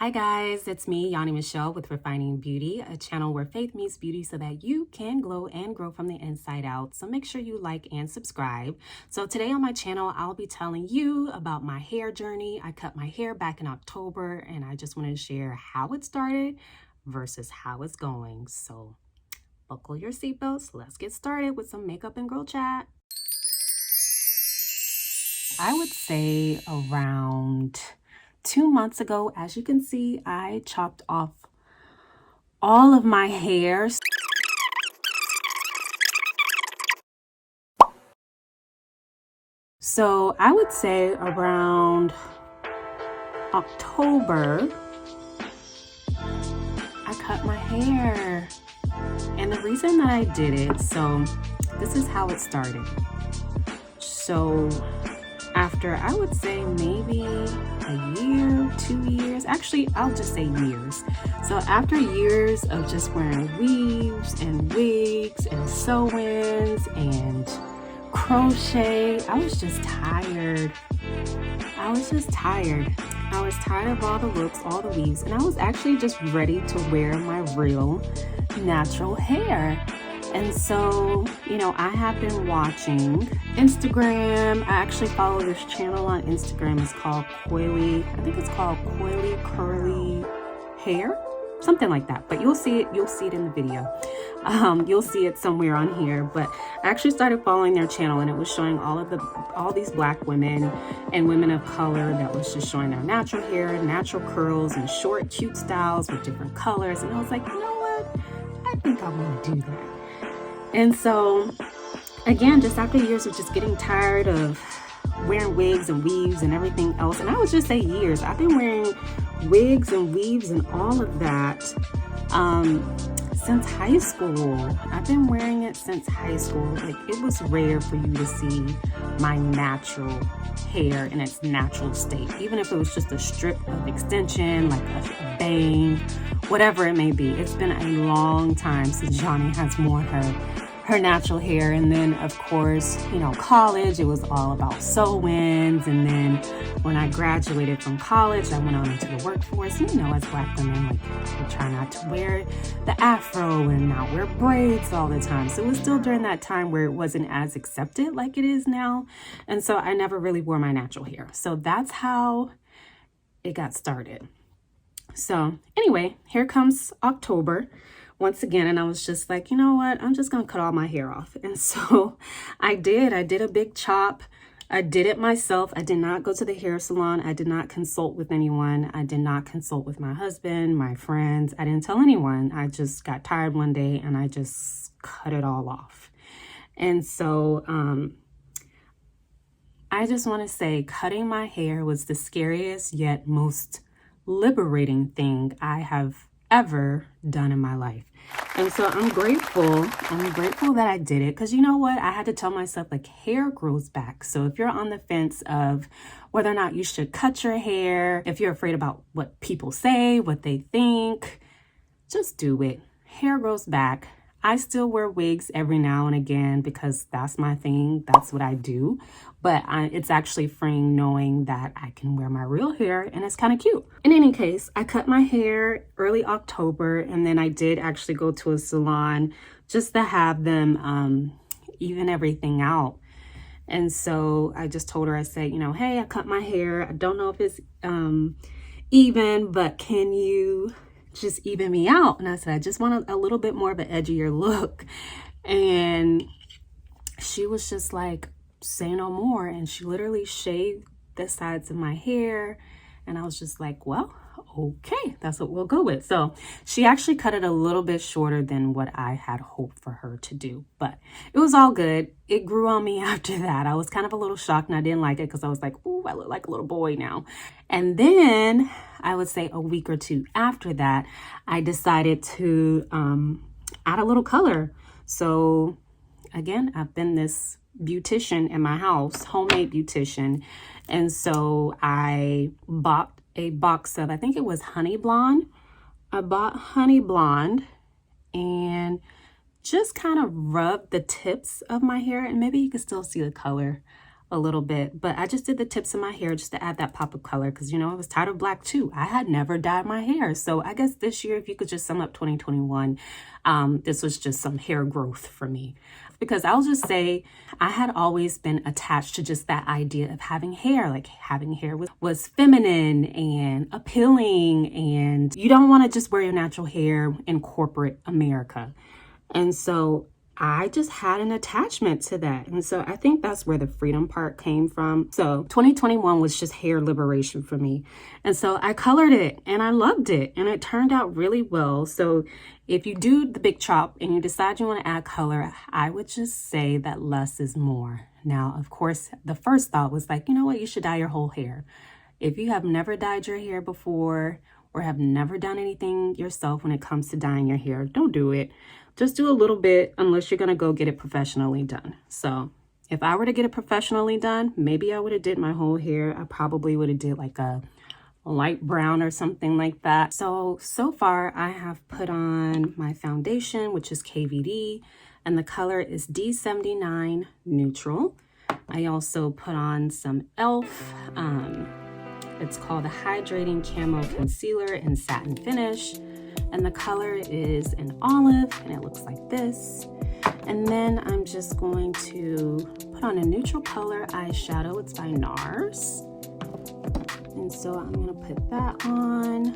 Hi guys, it's me, Yaunee Michelle with Refining Beauty, a channel where faith meets beauty so that you can glow and grow from the inside out. So make sure you like and subscribe. So today on my channel, I'll be telling you about my hair journey. I cut my hair back in October and I just wanted to share how it started versus how it's going. So buckle your seatbelts. Let's get started with some makeup and girl chat. I would say around 2 months ago, as you can see, I chopped off all of my hair. So I would say around October, I cut my hair. And the reason that I did it, so this is how it started. So after, I would say maybe a year, 2 years, actually, I'll just say years. So after years of just wearing weaves and wigs and sew-ins and crochet, I was just tired. I was tired of all the looks, all the weaves, and I was actually just ready to wear my real natural hair. And so, you know, I have been watching Instagram. I actually follow this channel on Instagram. It's called Coily, I think it's called Coily Curly Hair, something like that. But you'll see it in the video. You'll see it somewhere on here. But I actually started following their channel, and it was showing all these black women and women of color that was just showing their natural hair, natural curls, and short, cute styles with different colors. And I was like, you know what? I think I want to do that. And so, again, just after years of just getting tired of wearing wigs and weaves and everything else, and I would just say years, I've been wearing wigs and weaves and all of that since high school. I've been wearing it since high school. Like, it was rare for you to see my natural hair in its natural state, even if it was just a strip of extension, like a bang, whatever it may be. It's been a long time since Yaunee has worn her natural hair. And then, of course, you know, college, it was all about sew-ins. And then when I graduated from college, I went on into the workforce. You know, as black women, like, we try not to wear the afro and not wear braids all the time. So it was still during that time where it wasn't as accepted like it is now. And so I never really wore my natural hair. So that's how it got started. So anyway, here comes October once again, and I was just like, you know what, I'm just gonna cut all my hair off. And so I did a big chop. I did it myself. I did not go to the hair salon. I did not consult with anyone. I did not consult with my husband, my friends. I didn't tell anyone. I just got tired one day and I just cut it all off. And so I just want to say, cutting my hair was the scariest yet most liberating thing I have ever done in my life. And so I'm grateful that I did it, because you know what, I had to tell myself, like, hair grows back. So if you're on the fence of whether or not you should cut your hair, if you're afraid about what people say, what they think, just do it. Hair grows back. I still wear wigs every now and again because that's my thing. That's what I do. But it's actually freeing knowing that I can wear my real hair, and it's kind of cute. In any case, I cut my hair early October, and then I did actually go to a salon just to have them even everything out. And so I just told her, I said, you know, hey, I cut my hair. I don't know if it's even, but can you just even me out? And I said, I just want a little bit more of an edgier look. And she was just like, say no more. And she literally shaved the sides of my hair. And I was just like, well, okay, that's what we'll go with. So she actually cut it a little bit shorter than what I had hoped for her to do, but it was all good. It grew on me after that. I was kind of a little shocked, and I didn't like it because I was like, ooh, I look like a little boy now. And then I would say a week or two after that, I decided to add a little color. So again, I've been this beautician in my house, homemade beautician. And so I bought a box of, I think it was Honey Blonde. I bought Honey Blonde and just kind of rubbed the tips of my hair, and maybe you can still see the color a little bit, but I just did the tips of my hair just to add that pop of color because, you know, I was tired of black too. I had never dyed my hair. So I guess this year, if you could just sum up 2021, this was just some hair growth for me. Because I'll just say I had always been attached to just that idea of having hair. Like having hair was feminine and appealing, and you don't want to just wear your natural hair in corporate America. And so I just had an attachment to that. And so I think that's where the freedom part came from. So 2021 was just hair liberation for me. And so I colored it and I loved it and it turned out really well. So if you do the big chop and you decide you want to add color, I would just say that less is more. Now, of course, the first thought was like, you know what, you should dye your whole hair. If you have never dyed your hair before or have never done anything yourself when it comes to dyeing your hair, don't do it. Just do a little bit unless you're going to go get it professionally done. So if I were to get it professionally done, maybe I would have did my whole hair. I probably would have did like a light brown or something like that. So far I have put on my foundation, which is KVD, and the color is D79 Neutral. I also put on some e.l.f. It's called the Hydrating Camo Concealer in Satin Finish. And the color is an olive and it looks like this. And then I'm just going to put on a neutral color eyeshadow. It's by NARS. And so I'm gonna put that on.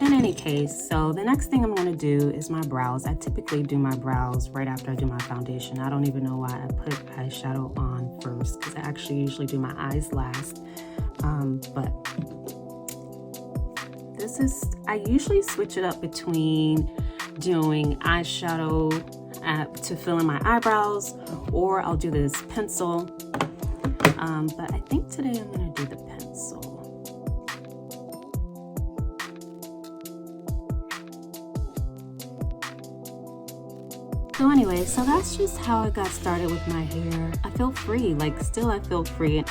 In any case, so the next thing I'm gonna do is my brows. I typically do my brows right after I do my foundation. I don't even know why I put eyeshadow on first because I actually usually do my eyes last. But I usually switch it up between doing eyeshadow to fill in my eyebrows, or I'll do this pencil. But I think today I'm gonna do the pencil. So anyway, so that's just how I got started with my hair. I feel free, like still I feel free.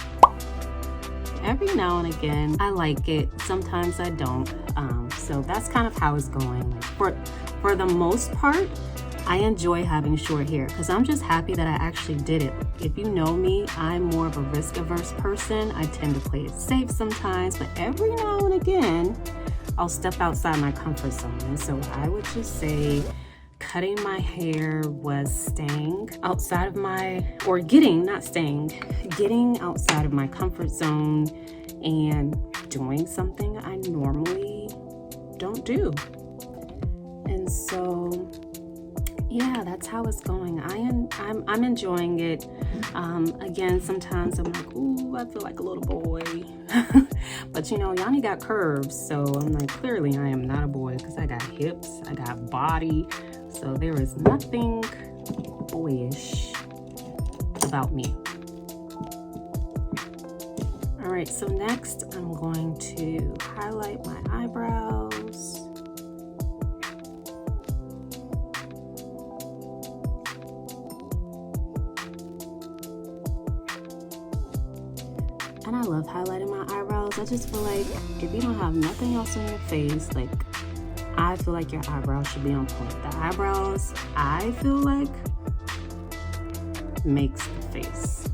Every now and again, I like it. Sometimes I don't. So that's kind of how it's going. Like for the most part, I enjoy having short hair because I'm just happy that I actually did it. If you know me, I'm more of a risk-averse person. I tend to play it safe sometimes, but every now and again, I'll step outside my comfort zone. And so I would just say cutting my hair was staying outside of getting outside of my comfort zone and doing something I normally don't do. And so yeah, that's how it's going. I'm enjoying it. Again, sometimes I'm like, ooh, I feel like a little boy. But you know, Yaunee got curves, so I'm like, clearly I am not a boy because I got hips, I got body. So there is nothing boyish about me. All right, so next I'm going to highlight my eyebrows. And I love highlighting my eyebrows. I just feel like if you don't have nothing else on your face, like I feel like your eyebrows should be on point. The eyebrows, I feel like, makes the face.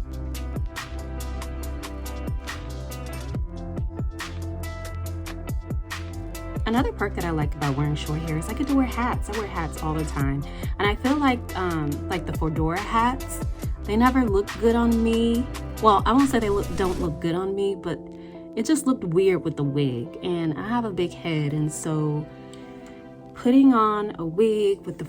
Another perk that I like about wearing short hair is I get to wear hats. I wear hats all the time. And I feel like the fedora hats, they never look good on me. Well, I won't say they don't look good on me, but it just looked weird with the wig. And I have a big head, and so putting on a wig with the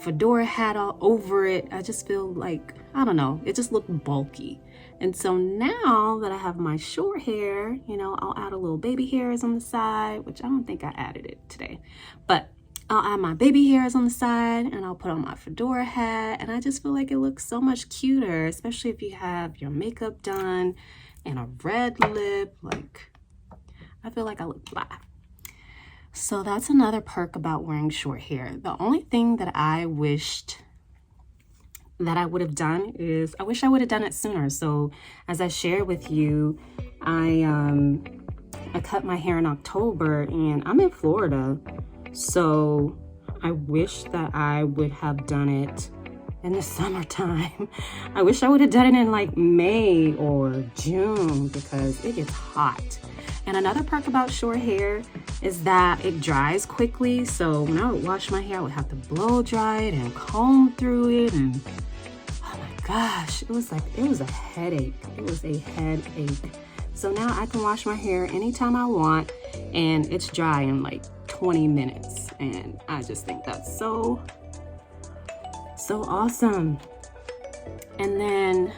fedora hat all over it, I just feel like, I don't know, it just looked bulky. And so now that I have my short hair, you know, I'll add a little baby hairs on the side, which I don't think I added it today, but I'll add my baby hairs on the side and I'll put on my fedora hat, and I just feel like it looks so much cuter, especially if you have your makeup done and a red lip. Like, I feel like I look fly. So that's another perk about wearing short hair. The only thing that I wished that I would have done is I wish I would have done it sooner. So as I shared with you, I cut my hair in October and I'm in Florida. So I wish that I would have done it in the summertime. I wish I would have done it in like May or June because it gets hot. And another perk about short hair is that it dries quickly. So when I would wash my hair, I would have to blow dry it and comb through it. And oh my gosh, it was a headache. It was a headache. So now I can wash my hair anytime I want and it's dry in like 20 minutes. And I just think that's so awesome. And then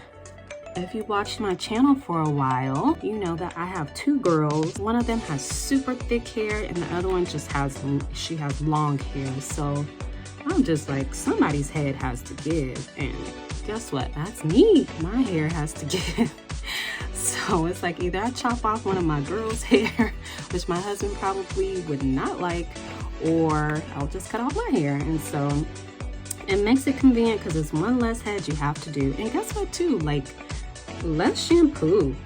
if you watched my channel for a while, you know that I have two girls. One of them has super thick hair and the other one just has long hair. So I'm just like, somebody's head has to give. And guess what? That's me. My hair has to give. So it's like either I chop off one of my girls' hair, which my husband probably would not like, or I'll just cut off my hair. And so it makes it convenient because it's one less head you have to do. And guess what too? Like, less shampoo.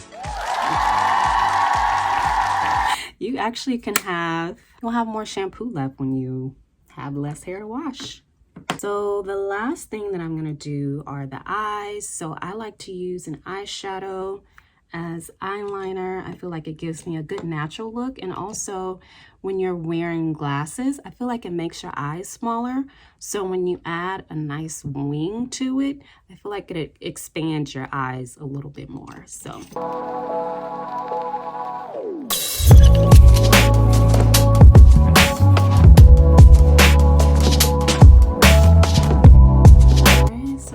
You actually you'll have more shampoo left when you have less hair to wash. So the last thing that I'm gonna do are the eyes. So I like to use an eyeshadow as eyeliner. I feel like it gives me a good natural look, and also when you're wearing glasses, I feel like it makes your eyes smaller. So when you add a nice wing to it, I feel like it expands your eyes a little bit more. So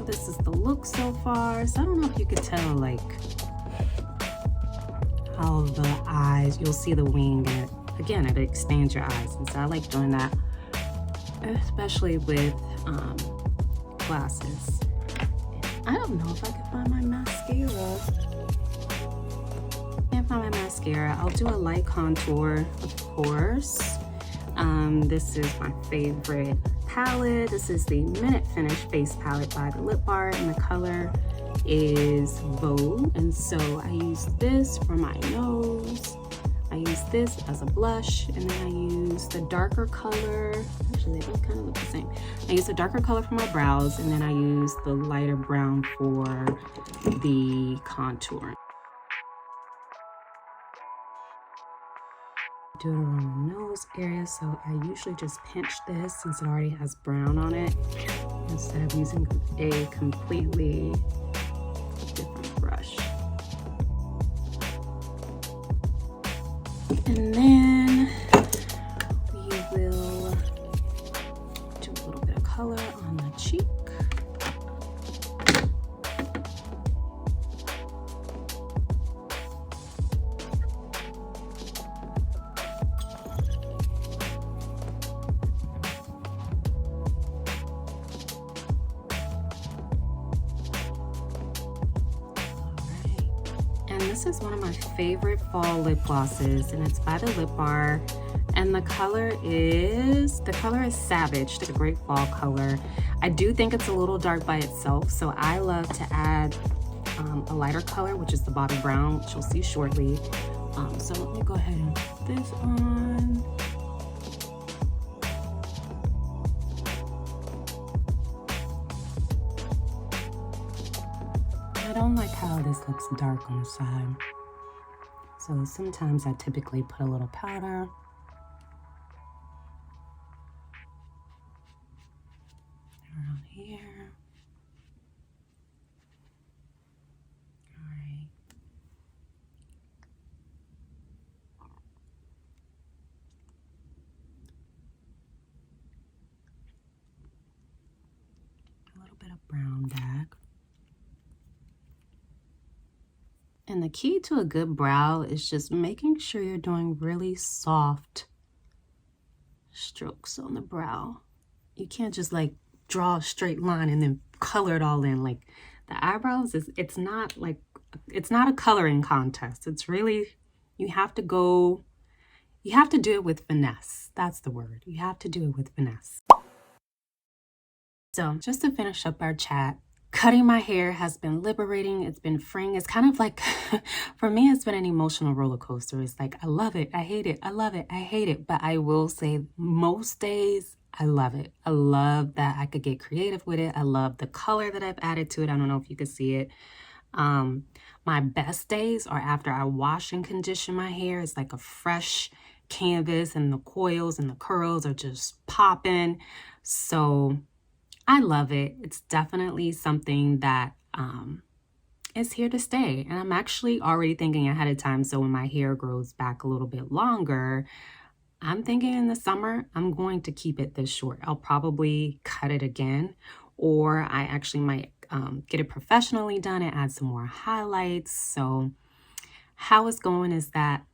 this is the look so far. So I don't know if you could tell like how the eyes, you'll see the wing, and again, it expands your eyes. And so I like doing that, especially with glasses. I don't know if I can find my mascara. Can't find my mascara. I'll do a light contour, of course. This is my favorite palette. This is the Minute Finish Face Palette by the Lip Bar, and the color is Vogue. And so I use this for my nose. I use this as a blush, and then I use the darker color. Actually, they both kind of look the same. I use the darker color for my brows, and then I use the lighter brown for the contour. Do it around the nose area, so I usually just pinch this since it already has brown on it, instead of using a completely different brush. And then we will do a little bit of color on the cheek. This is one of my favorite fall lip glosses, and it's by the Lip Bar, and the color is Savage. It's a great fall color. I do think it's a little dark by itself, so I love to add a lighter color, which is the bobby brown, which you'll see shortly. So let me go ahead and put this on. I don't like how this looks dark on the side. So sometimes I typically put a little powder. Around here. All right. A little bit of brown back. And the key to a good brow is just making sure you're doing really soft strokes on the brow. You can't just like draw a straight line and then color it all in. Like the eyebrows, it's not a coloring contest. It's really, you have to do it with finesse. That's the word. You have to do it with finesse. So just to finish up our chat, cutting my hair has been liberating. It's been freeing. It's kind of like, for me, it's been an emotional roller coaster. It's like, I love it. I hate it. I love it. I hate it. But I will say most days I love it. I love that I could get creative with it. I love the color that I've added to it. I don't know if you can see it. My best days are after I wash and condition my hair. It's like a fresh canvas, and the coils and the curls are just popping. So I love it. It's definitely something that is here to stay. And I'm actually already thinking ahead of time. So when my hair grows back a little bit longer, I'm thinking in the summer, I'm going to keep it this short. I'll probably cut it again, or I actually might get it professionally done and add some more highlights. So how it's going is that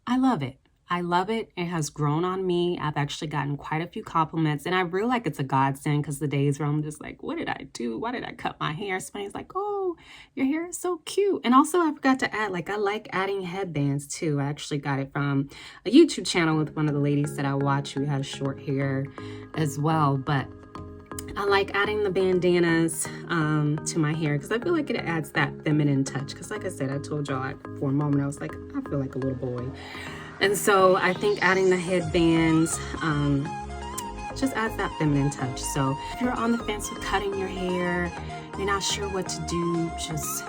I love it. I love it. It has grown on me. I've actually gotten quite a few compliments, and I really like it's a godsend, because the days where I'm just like, what did I do? Why did I cut my hair? Somebody's like, oh, your hair is so cute. And also I forgot to add, like, I like adding headbands too. I actually got it from a YouTube channel with one of the ladies that I watch who has short hair as well. But I like adding the bandanas to my hair, because I feel like it adds that feminine touch. Because like I said, I told y'all for a moment, I was like, I feel like a little boy. And so I think adding the headbands just adds that feminine touch. So if you're on the fence with cutting your hair, you're not sure what to do, just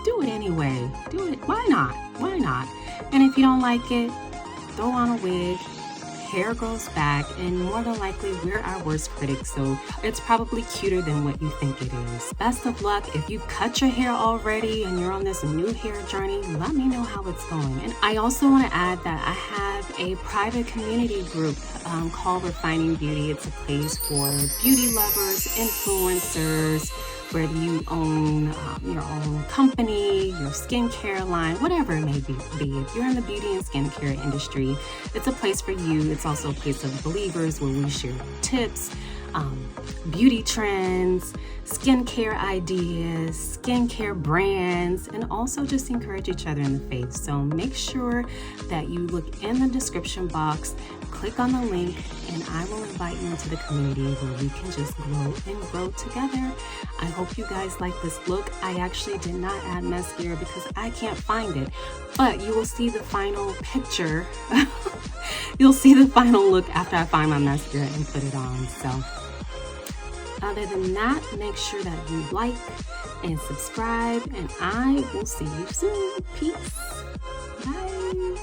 do it anyway. Do it. Why not? Why not? And if you don't like it, throw on a wig. Hair grows back, and more than likely we're our worst critics, so it's probably cuter than what you think it is. Best of luck. If you've cut your hair already and you're on this new hair journey, let me know how it's going. And I also want to add that I have a private community group called Refining Beauty. It's a place for beauty lovers, influencers, whether you own your own company, your skincare line, whatever it may be. If you're in the beauty and skincare industry, it's a place for you. It's also a place of believers where we share tips, beauty trends, skincare ideas, skincare brands, and also just encourage each other in the faith. So make sure that you look in the description box, click on the link, and I will invite you into the community where we can just glow and grow together. I hope you guys like this look. I actually did not add mascara because I can't find it, but you will see the final picture. You'll see the final look after I find my mascara and put it on. So other than that, make sure that you like and subscribe, and I will see you soon. Peace. Bye.